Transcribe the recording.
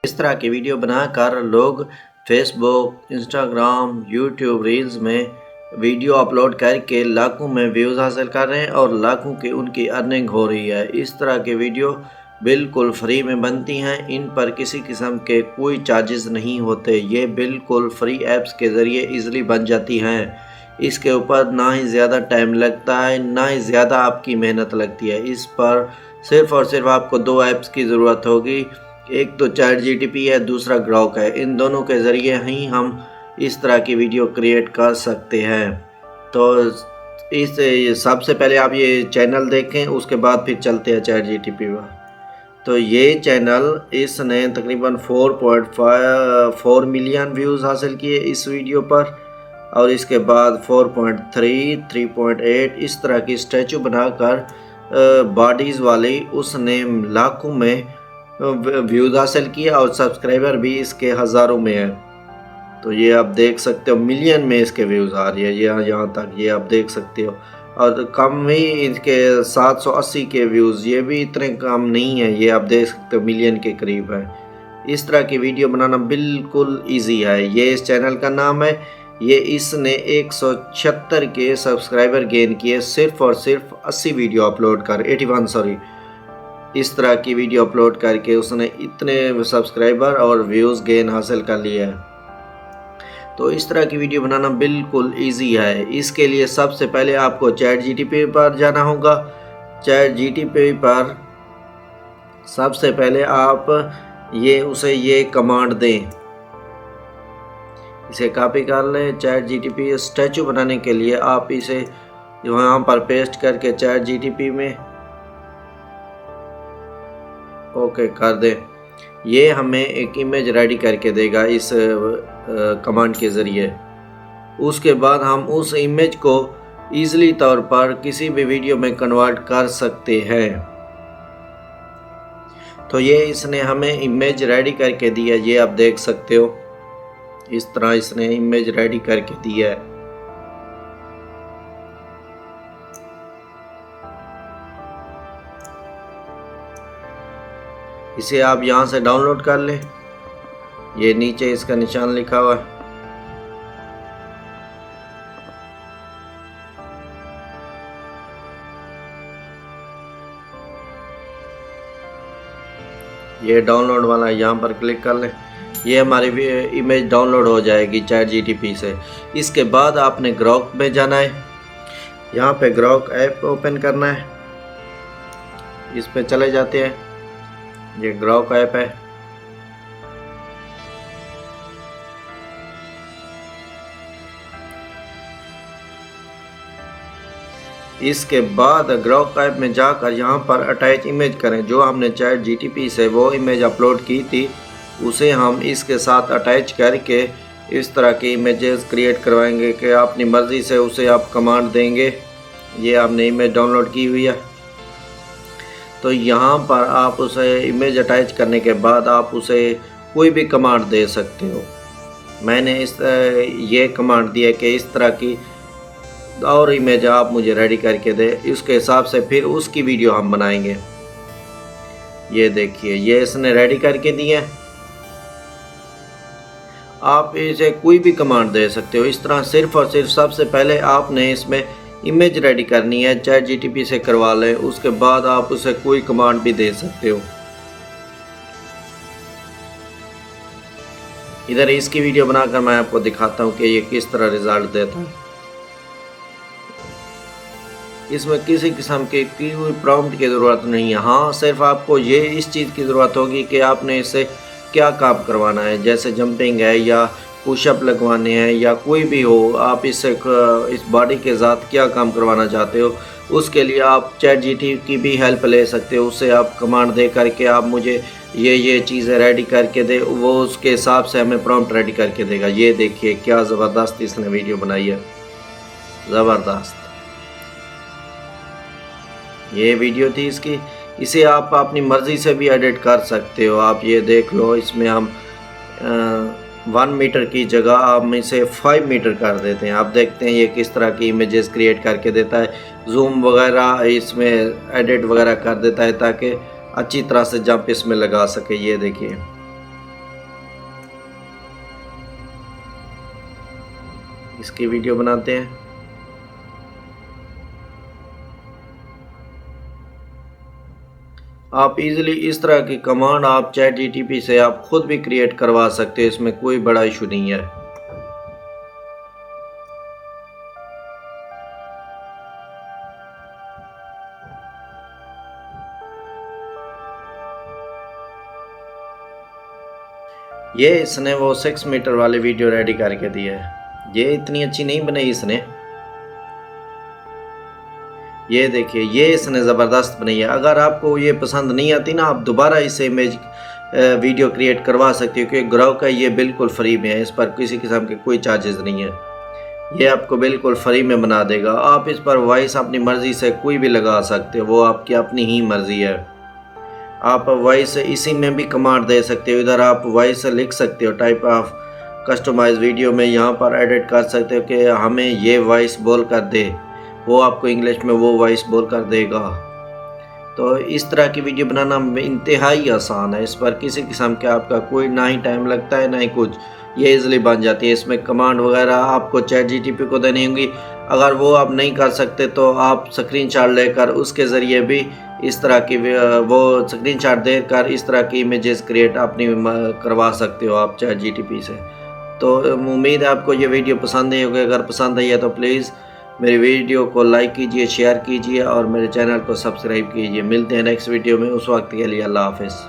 इस तरह की वीडियो बनाकर लोग फेसबुक, इंस्टाग्राम, यूट्यूब रील्स में वीडियो अपलोड करके लाखों में व्यूज़ हासिल कर रहे हैं और लाखों की उनकी अर्निंग हो रही है। इस तरह के वीडियो बिल्कुल फ्री में बनती हैं, इन पर किसी किस्म के कोई चार्जेस नहीं होते। ये बिल्कुल फ्री ऐप्स के ज़रिए ईज़िली बन जाती हैं। इसके ऊपर ना ही ज़्यादा टाइम लगता है, ना ही ज़्यादा आपकी मेहनत लगती है। इस पर सिर्फ़ और सिर्फ आपको 2 ऐप्स की ज़रूरत होगी। एक तो चैट जीटीपी है, दूसरा ग्रॉक है। इन दोनों के ज़रिए ही हम इस तरह की वीडियो क्रिएट कर सकते हैं। तो इस सबसे पहले आप ये चैनल देखें, उसके बाद फिर चलते हैं चैट जीटीपी पर। तो ये चैनल इसने तकरीबन 4.4 मिलियन व्यूज़ हासिल किए इस वीडियो पर, और इसके बाद 4.3, 3.8 इस तरह की स्टैचू बनाकर बॉडीज़ वाली उसने लाखों में व्यूज़ हासिल किया और सब्सक्राइबर भी इसके हज़ारों में है। तो ये आप देख सकते हो, मिलियन में इसके व्यूज़ आ रही है। ये यहाँ तक ये आप देख सकते हो, और कम ही इसके 780 के व्यूज़, ये भी इतने कम नहीं है। ये आप देख सकते हो मिलियन के करीब है। इस तरह की वीडियो बनाना बिल्कुल ईजी है। ये इस चैनल का नाम है। ये इसने 176 के सब्सक्राइबर गेन किए सिर्फ़ और सिर्फ 80 वीडियो अपलोड कर 81 सॉरी इस तरह की वीडियो अपलोड करके उसने इतने सब्सक्राइबर और व्यूज़ गेन हासिल कर लिया है। तो इस तरह की वीडियो बनाना बिल्कुल इजी है। इसके लिए सबसे पहले आपको चैट जीटीपी पर जाना होगा। चैट जीटीपी पर सबसे पहले आप उसे ये कमांड दें, इसे कॉपी कर लें। चैट जीटीपी स्टैचू बनाने के लिए आप इसे यहाँ पर पेस्ट करके चैट जीटीपी में ओके कर दें। ये हमें एक इमेज रेडी करके देगा इस कमांड के ज़रिए। उसके बाद हम उस इमेज को ईज़िली तौर पर किसी भी वीडियो में कन्वर्ट कर सकते हैं। तो ये इसने हमें इमेज रेडी करके दी है, ये आप देख सकते हो। इस तरह इसने इमेज रेडी करके दी है। इसे आप यहाँ से डाउनलोड कर लें। ये नीचे इसका निशान लिखा हुआ है। ये डाउनलोड वाला यहाँ पर क्लिक कर लें। ये हमारी इमेज डाउनलोड हो जाएगी चैट जीटीपी से। इसके बाद आपने ग्रॉक में जाना है। यहाँ पे ग्रॉक ऐप ओपन करना है। इस पे चले जाते हैं। ये ग्रॉक ऐप है। इसके बाद ग्रॉक ऐप में जाकर यहाँ पर अटैच इमेज करें। जो हमने चैट जीटीपी से वो इमेज अपलोड की थी, उसे हम इसके साथ अटैच करके इस तरह की इमेजेस क्रिएट करवाएंगे कि अपनी मर्ज़ी से उसे आप कमांड देंगे। ये आपने इमेज डाउनलोड की हुई है। तो यहाँ पर आप उसे इमेज अटैच करने के बाद आप उसे कोई भी कमांड दे सकते हो। मैंने ये कमांड दिया कि इस तरह की और इमेज आप मुझे रेडी करके दे, उसके हिसाब से फिर उसकी वीडियो हम बनाएंगे। ये देखिए, ये इसने रेडी करके दिए। आप इसे कोई भी कमांड दे सकते हो। इस तरह सिर्फ और सिर्फ सबसे पहले आपने इसमें इमेज रेडी करनी है, चैट जीटीपी से करवा लें। उसके बाद आप उसे कोई कमांड भी दे सकते हो। इधर इसकी वीडियो बनाकर मैं आपको दिखाता हूँ कि ये किस तरह रिजल्ट देता है। इसमें किसी किस्म की कोई प्रॉम्प्ट की ज़रूरत नहीं है। हाँ, सिर्फ आपको ये इस चीज़ की ज़रूरत होगी कि आपने इससे क्या काम करवाना है, जैसे जंपिंग है या पुशअप लगवाने हैं या कोई भी हो। आप इससे इस बॉडी के साथ क्या काम करवाना चाहते हो, उसके लिए आप चैट जीटीपी की भी हेल्प ले सकते हो। उससे आप कमांड दे करके आप मुझे ये चीज़ें रेडी करके दे, वो उसके हिसाब से हमें प्रॉम्प्ट रेडी करके देगा। ये देखिए क्या ज़बरदस्त इसने वीडियो बनाई है, ज़बरदस्त ये वीडियो थी इसकी। इसे आप अपनी मर्ज़ी से भी एडिट कर सकते हो। आप ये देख लो, इसमें हम 1 मीटर की जगह हम इसे 5 मीटर कर देते हैं। आप देखते हैं ये किस तरह की इमेजेस क्रिएट करके देता है। जूम वगैरह इसमें एडिट वगैरह कर देता है ताकि अच्छी तरह से जंप इसमें लगा सके। ये देखिए इसकी वीडियो बनाते हैं। आप इजीली इस तरह की कमांड आप ChatGPT से आप खुद भी क्रिएट करवा सकते हैं, इसमें कोई बड़ा इशू नहीं है। ये इसने वो 6 मीटर वाली वीडियो रेडी करके दी है। ये इतनी अच्छी नहीं बनाई इसने, ये देखिए ये इसने ज़बरदस्त बनाई है। अगर आपको ये पसंद नहीं आती ना, आप दोबारा इसे इमेज वीडियो क्रिएट करवा सकते हो, क्योंकि ग्रो का ये बिल्कुल फ्री में है, इस पर किसी किस्म के कोई चार्जेस नहीं है। ये आपको बिल्कुल फ्री में बना देगा। आप इस पर वॉइस अपनी मर्ज़ी से कोई भी लगा सकते हो, वो आपकी अपनी ही मर्ज़ी है। आप वॉइस इसी में भी कमांड दे सकते हो, इधर आप वॉइस लिख सकते हो, टाइप ऑफ कस्टमाइज वीडियो में यहाँ पर एडिट कर सकते हो कि हमें ये वॉइस बोल कर दे, वो आपको इंग्लिश में वो वॉइस बोल कर देगा। तो इस तरह की वीडियो बनाना इंतहाई आसान है, इस पर किसी किस्म का आपका कोई ना ही टाइम लगता है ना ही कुछ, ये इजीली बन जाती है। इसमें कमांड वगैरह आपको ChatGPT को देनी होंगी। अगर वो आप नहीं कर सकते तो आप स्क्रीनशॉट लेकर उसके ज़रिए भी इस तरह की वो स्क्रीनशॉट देकर इस तरह की इमेजेस क्रिएट अपनी करवा सकते हो आप ChatGPT से। तो उम्मीद है आपको ये वीडियो पसंद आई होगी। अगर पसंद आई है तो प्लीज़ मेरी वीडियो को लाइक कीजिए, शेयर कीजिए और मेरे चैनल को सब्सक्राइब कीजिए। मिलते हैं नेक्स्ट वीडियो में, उस वक्त के लिए अल्लाह हाफ़िज़।